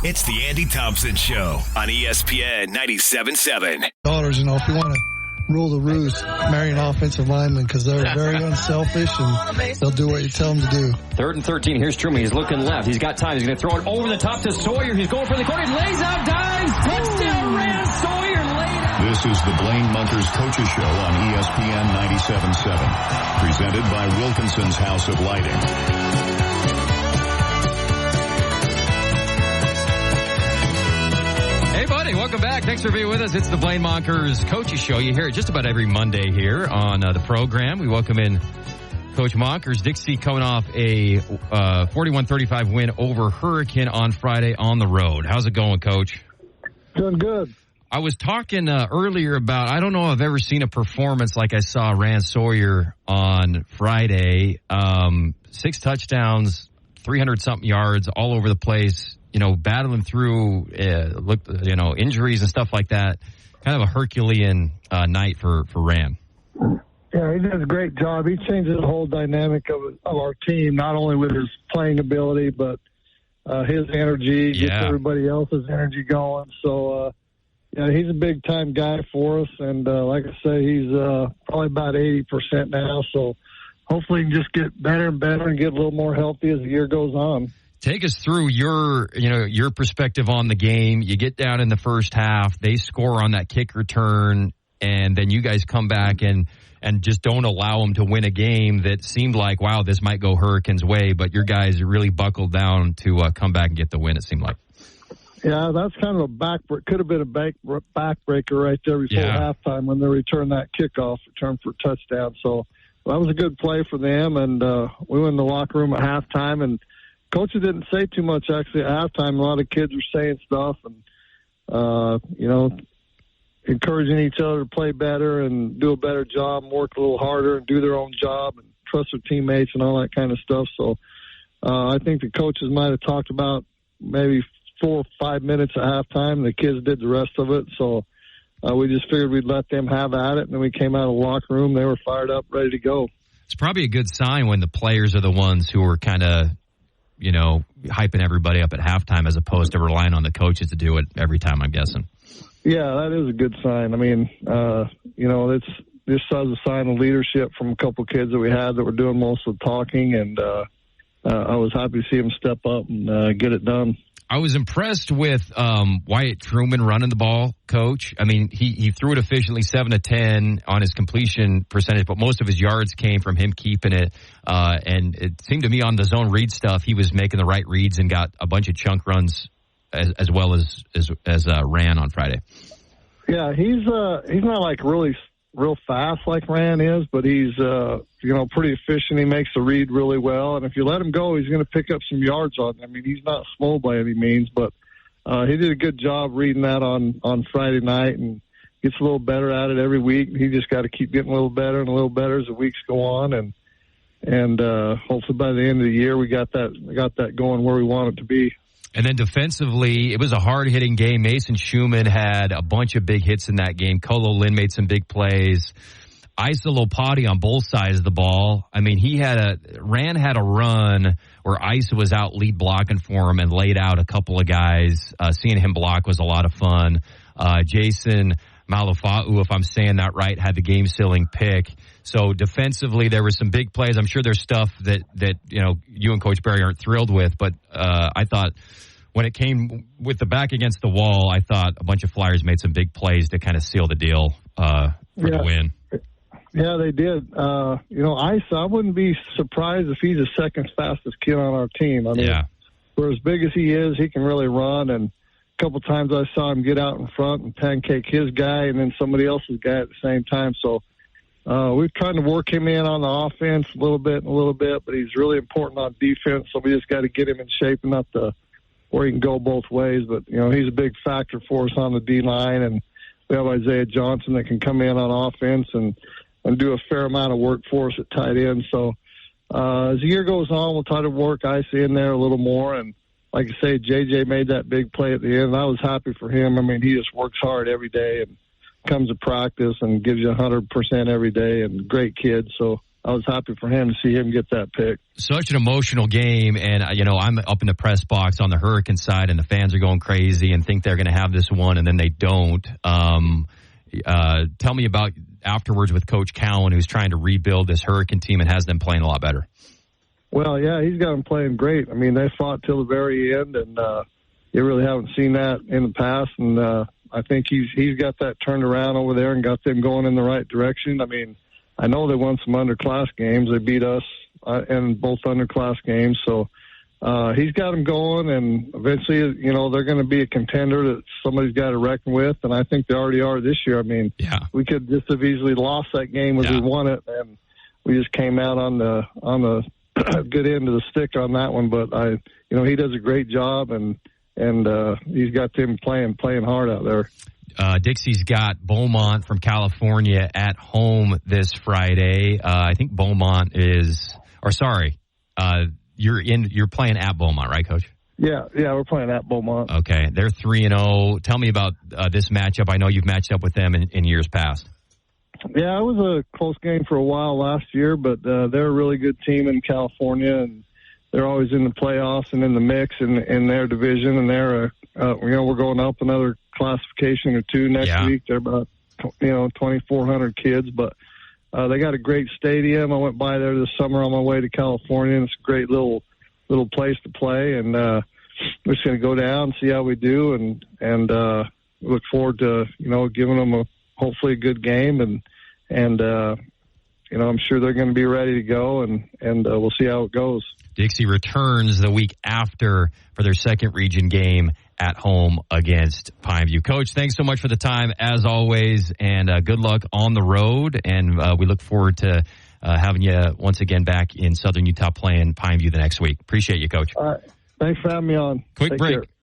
It's the Andy Thompson Show on ESPN 97.7. Daughters, if you want to rule the roost, marry an offensive lineman because they're very unselfish and they'll do what you tell them to do. 3rd and 13. Here's Truman. He's looking left. He's got time. He's going to throw it over the top to Sawyer. He's going for the corner. He lays out, dives. Touchdown, Rand Sawyer laid out. This is the Blaine Monkres Coaches Show on ESPN 97.7. Presented by Wilkinson's House of Lighting. Hey, buddy, welcome back. Thanks for being with us. It's the Blaine Monkres Coaches Show. You hear it just about every Monday here on the program. We welcome in Coach Monkres. Dixie coming off a 41-35 win over Hurricane on Friday on the road. How's it going, Coach? Doing good. I was talking earlier about, I don't know if I've ever seen a performance like I saw Rand Sawyer on Friday. 6 touchdowns, 300-something yards all over the place. You know, battling through, injuries and stuff like that. Kind of a Herculean night for Rand. Yeah, he does a great job. He changes the whole dynamic of our team, not only with his playing ability, but his energy, gets everybody else's energy going. So, he's a big-time guy for us. And like I say, he's probably about 80% now. So hopefully he can just get better and better and get a little more healthy as the year goes on. Take us through your perspective on the game. You get down in the first half, they score on that kick return, and then you guys come back and just don't allow them to win a game that seemed like, wow, this might go Hurricanes' way, but your guys really buckled down to come back and get the win, it seemed like. Yeah, that's kind of could have been a backbreaker right there before halftime when they returned that kickoff return for a touchdown. So that was a good play for them, and we went in the locker room at halftime, and coaches didn't say too much, actually, at halftime. A lot of kids were saying stuff and, encouraging each other to play better and do a better job and work a little harder and do their own job and trust their teammates and all that kind of stuff. So I think the coaches might have talked about maybe 4 or 5 minutes at halftime. The kids did the rest of it. So we just figured we'd let them have at it. And then we came out of the locker room. They were fired up, ready to go. It's probably a good sign when the players are the ones who are kind of hyping everybody up at halftime as opposed to relying on the coaches to do it every time, I'm guessing. Yeah, that is a good sign. I mean, it's this is a sign of leadership from a couple kids that we had that were doing most of the talking, and I was happy to see them step up and get it done. I was impressed with Wyatt Truman running the ball, Coach. I mean, he threw it efficiently, 7 of 10 on his completion percentage, but most of his yards came from him keeping it. And it seemed to me on the zone read stuff, he was making the right reads and got a bunch of chunk runs as well as Ran on Friday. Yeah, he's not like real fast like Ran is, but he's pretty efficient. He makes the read really well, and if you let him go, he's going to pick up some yards on. I mean, he's not slow by any means, but he did a good job reading that on Friday night, and gets a little better at it every week. He just got to keep getting a little better and a little better as the weeks go on, and hopefully by the end of the year we got that going where we want it to be. And then defensively, it was a hard-hitting game. Mason Schumann had a bunch of big hits in that game. Colo Lynn made some big plays. Isa Lopati on both sides of the ball. I mean, Ran had a run where Isa was out lead blocking for him and laid out a couple of guys. Seeing him block was a lot of fun. Jason Malafa'u, if I'm saying that right, had the game-sealing pick. So defensively, there were some big plays. I'm sure there's stuff that you and Coach Barry aren't thrilled with, but I thought when it came with the back against the wall, I thought a bunch of Flyers made some big plays to kind of seal the deal for the win. Yeah, they did. Isa, I wouldn't be surprised if he's the second fastest kid on our team. I mean, for as big as he is, he can really run, and a couple times I saw him get out in front and pancake his guy and then somebody else's guy at the same time. So we've tried to work him in on the offense a little bit, but he's really important on defense, so we just got to get him in shape enough to where he can go both ways. But, he's a big factor for us on the D-line, and we have Isaiah Johnson that can come in on offense and do a fair amount of work for us at tight end. So as the year goes on, we'll try to work Isa in there a little more. And like I say, JJ made that big play at the end, and I was happy for him. I mean, he just works hard every day and comes to practice and gives you 100% every day, and great kid. So I was happy for him to see him get that pick. Such an emotional game, and I'm up in the press box on the Hurricane side, and the fans are going crazy and think they're going to have this one, and then they don't. Tell me about afterwards with Coach Cowan, who's trying to rebuild this Hurricane team and has them playing a lot better. Well, yeah, he's got them playing great. I mean, they fought till the very end, and you really haven't seen that in the past, and I think he's got that turned around over there and got them going in the right direction. I mean, I know they won some underclass games. They beat us in both underclass games. So he's got them going, and eventually, they're going to be a contender that somebody's got to reckon with, and I think they already are this year. I mean, we could just have easily lost that game as we won it, and we just came out on the good end of the stick on that one. But he does a great job, and he's got them playing hard out there. Dixie's got Beaumont from California at home this Friday. I think Beaumont you're playing at Beaumont, right, Coach? Yeah, we're playing at Beaumont. Okay, they're 3-0. Tell me about this matchup. I know you've matched up with them in years past. Yeah, it was a close game for a while last year, but they're a really good team in California, and they're always in the playoffs and in the mix in their division, and they're we're going up another classification or two next week. They're about 2,400 kids, but they got a great stadium. I went by there this summer on my way to California, and it's a great little place to play. And we're just going to go down and see how we do, and look forward to giving them hopefully a good game, and I'm sure they're going to be ready to go, and we'll see how it goes. Dixie returns the week after for their second region game at home against Pineview. Coach, thanks so much for the time, as always, and good luck on the road. And we look forward to having you once again back in Southern Utah playing Pineview the next week. Appreciate you, Coach. All right. Thanks for having me on. Quick break. Care.